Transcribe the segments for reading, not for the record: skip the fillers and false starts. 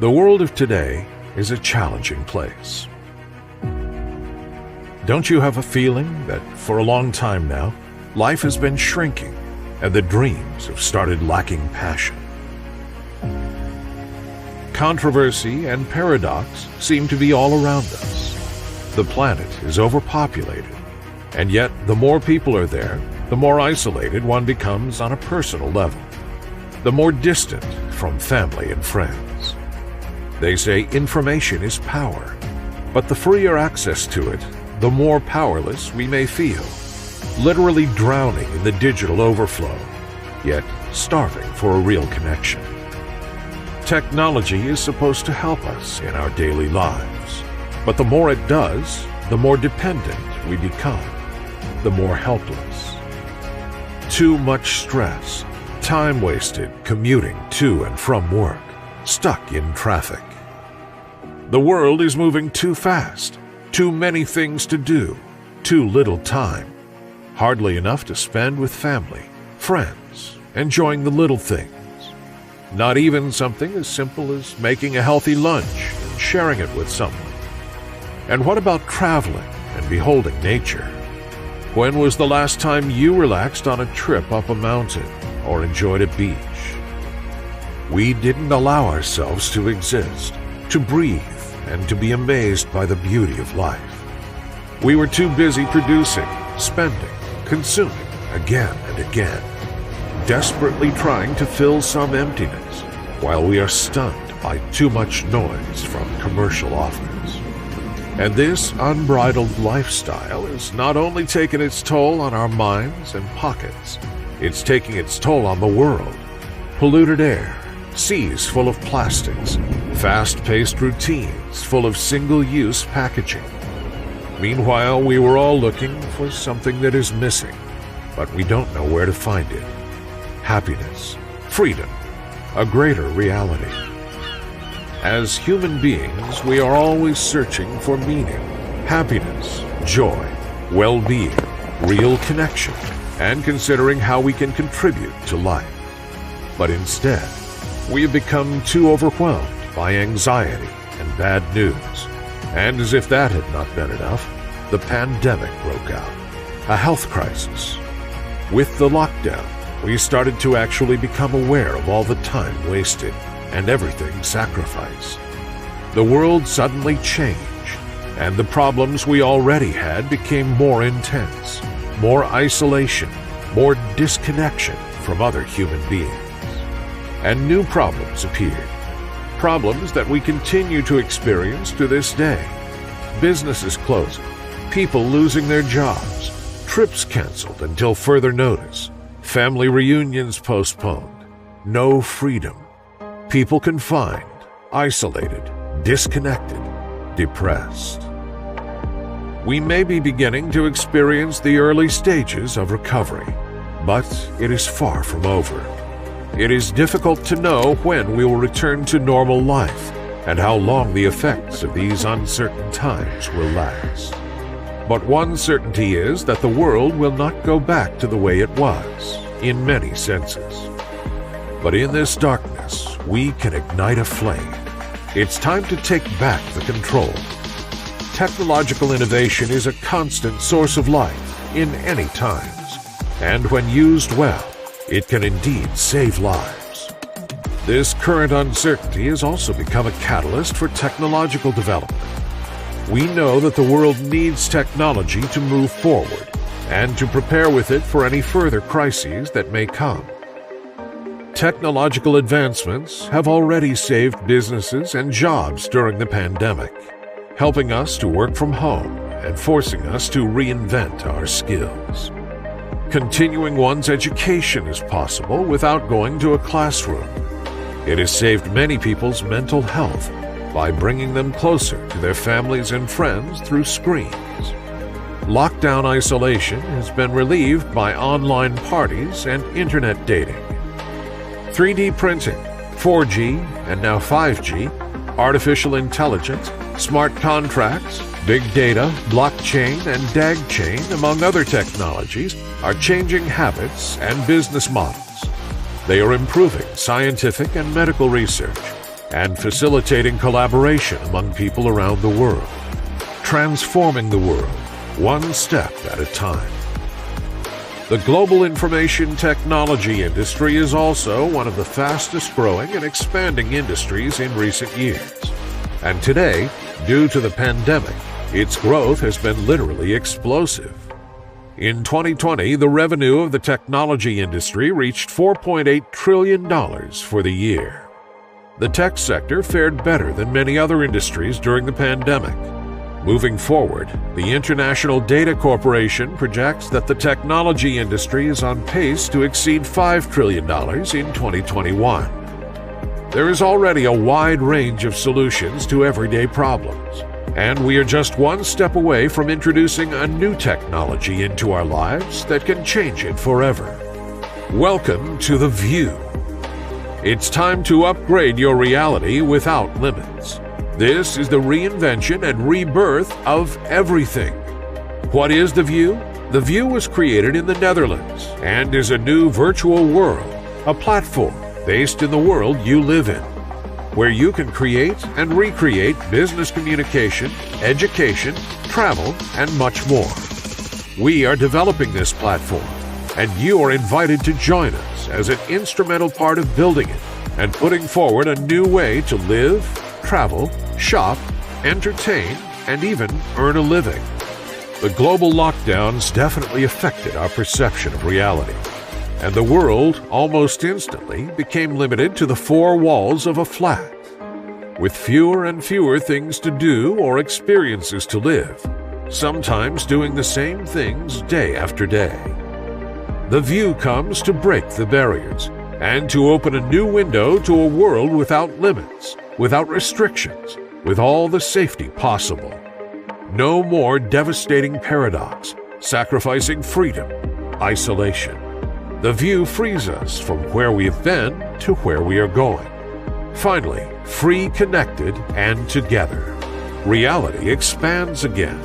The world of today is a challenging place. Don't you have a feeling that for a long time now, life has been shrinking and the dreams have started lacking passion? Controversy and paradox seem to be all around us. The planet is overpopulated, and yet the more people are there, the more isolated one becomes on a personal level, the more distant from family and friends. They say information is power, but the freer access to it, the more powerless we may feel, literally drowning in the digital overflow, yet starving for a real connection. Technology is supposed to help us in our daily lives, but the more it does, the more dependent we become, the more helpless. Too much stress, time wasted commuting to and from work, stuck in traffic. The world is moving too fast, too many things to do, too little time, hardly enough to spend with family, friends, enjoying the little things. Not even something as simple as making a healthy lunch and sharing it with someone. And what about traveling and beholding nature? When was the last time you relaxed on a trip up a mountain or enjoyed a beach? We didn't allow ourselves to exist, to breathe, and to be amazed by the beauty of life. We were too busy producing, spending, consuming again and again, desperately trying to fill some emptiness, while we are stunned by too much noise from commercial offers. And this unbridled lifestyle has not only taken its toll on our minds and pockets, it's taking its toll on the world. Polluted air, seas full of plastics, fast-paced routines full of single-use packaging. Meanwhile, we were all looking for something that is missing, but we don't know where to find it. Happiness, freedom, a greater reality. As human beings, we are always searching for meaning, happiness, joy, well-being, real connection, and considering how we can contribute to life. But instead, we have become too overwhelmed by anxiety and bad news. And as if that had not been enough, the pandemic broke out, a health crisis. With the lockdown, we started to actually become aware of all the time wasted and everything sacrificed. The world suddenly changed, and the problems we already had became more intense, more isolation, more disconnection from other human beings. And new problems appeared, problems that we continue to experience to this day. Businesses closing, people losing their jobs, trips canceled until further notice, family reunions postponed, no freedom, people confined, isolated, disconnected, depressed. We may be beginning to experience the early stages of recovery, but it is far from over. It is difficult to know when we will return to normal life and how long the effects of these uncertain times will last. But one certainty is that the world will not go back to the way it was, in many senses. But in this darkness, we can ignite a flame. It's time to take back the control. Technological innovation is a constant source of life in any times, and when used well, it can indeed save lives. This current uncertainty has also become a catalyst for technological development. We know that the world needs technology to move forward and to prepare with it for any further crises that may come. Technological advancements have already saved businesses and jobs during the pandemic, helping us to work from home and forcing us to reinvent our skills. Continuing one's education is possible without going to a classroom. It has saved many people's mental health by bringing them closer to their families and friends through screens. Lockdown isolation has been relieved by online parties and internet dating. 3D printing, 4G, and now 5G, artificial intelligence, smart contracts, big data, blockchain, and DAG-chain, among other technologies, are changing habits and business models. They are improving scientific and medical research, and facilitating collaboration among people around the world, transforming the world one step at a time. The global information technology industry is also one of the fastest growing and expanding industries in recent years. And today, due to the pandemic, its growth has been literally explosive. In 2020, the revenue of the technology industry reached $4.8 trillion for the year. The tech sector fared better than many other industries during the pandemic. Moving forward, the International Data Corporation projects that the technology industry is on pace to exceed $5 trillion in 2021. There is already a wide range of solutions to everyday problems, and we are just one step away from introducing a new technology into our lives that can change it forever. Welcome to The View. It's time to upgrade your reality without limits. This is the reinvention and rebirth of everything. What is The View? The View was created in the Netherlands and is a new virtual world, a platform based in the world you live in, where you can create and recreate business communication, education, travel, and much more. We are developing this platform, and you are invited to join us as an instrumental part of building it and putting forward a new way to live, travel, shop, entertain, and even earn a living. The global lockdowns definitely affected our perception of reality, and the world almost instantly became limited to the four walls of a flat, with fewer and fewer things to do or experiences to live, sometimes doing the same things day after day. The View comes to break the barriers and to open a new window to a world without limits, without restrictions, with all the safety possible. No more devastating paradox, sacrificing freedom, isolation. The View frees us from where we have been to where we are going. Finally, free, connected, and together. Reality expands again.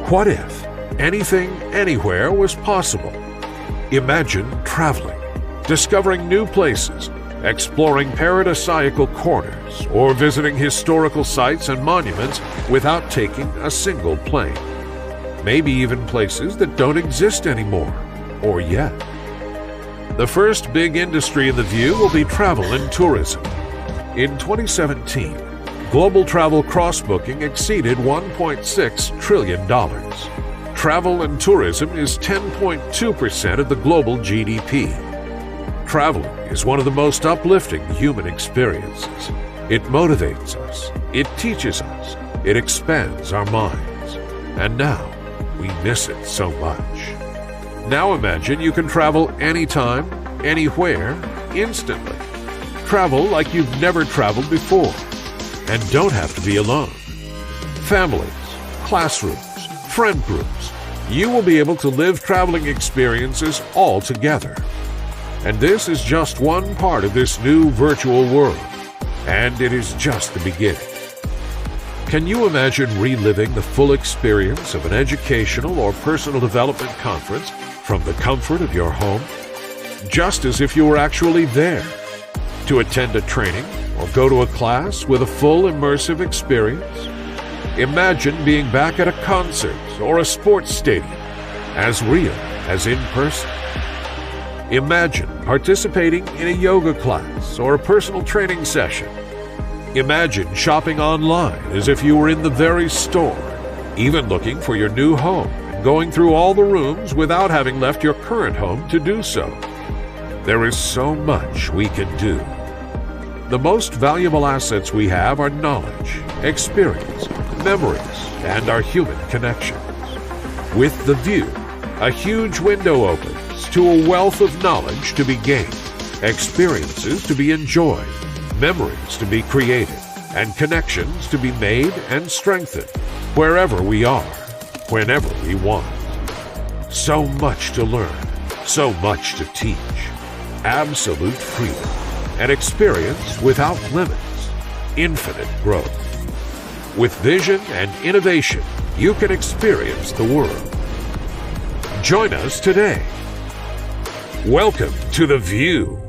What if anything, anywhere was possible? Imagine traveling, discovering new places, exploring paradisiacal corners, or visiting historical sites and monuments without taking a single plane. Maybe even places that don't exist anymore, or yet. The first big industry in The View will be travel and tourism. In 2017, global travel cross-booking exceeded $1.6 trillion. Travel and tourism is 10.2% of the global GDP. Traveling is one of the most uplifting human experiences. It motivates us, it teaches us, it expands our minds. And now, we miss it so much. Now imagine you can travel anytime, anywhere, instantly. Travel like you've never traveled before. And don't have to be alone. Families, classrooms, friend groups. You will be able to live traveling experiences all together. And this is just one part of this new virtual world, and it is just the beginning. Can you imagine reliving the full experience of an educational or personal development conference from the comfort of your home? Just as if you were actually there. To attend a training or go to a class with a full immersive experience? Imagine being back at a concert or a sports stadium, as real as in person. Imagine participating in a yoga class or a personal training session. Imagine shopping online as if you were in the very store, even looking for your new home and going through all the rooms without having left your current home to do so. There is so much we can do. The most valuable assets we have are knowledge, experience, memories, and our human connections. With The View, a huge window opens to a wealth of knowledge to be gained, experiences to be enjoyed, memories to be created, and connections to be made and strengthened wherever we are, whenever we want. So much to learn, so much to teach. Absolute freedom, an experience without limits, infinite growth. With vision and innovation, you can experience the world. Join us today. Welcome to The View.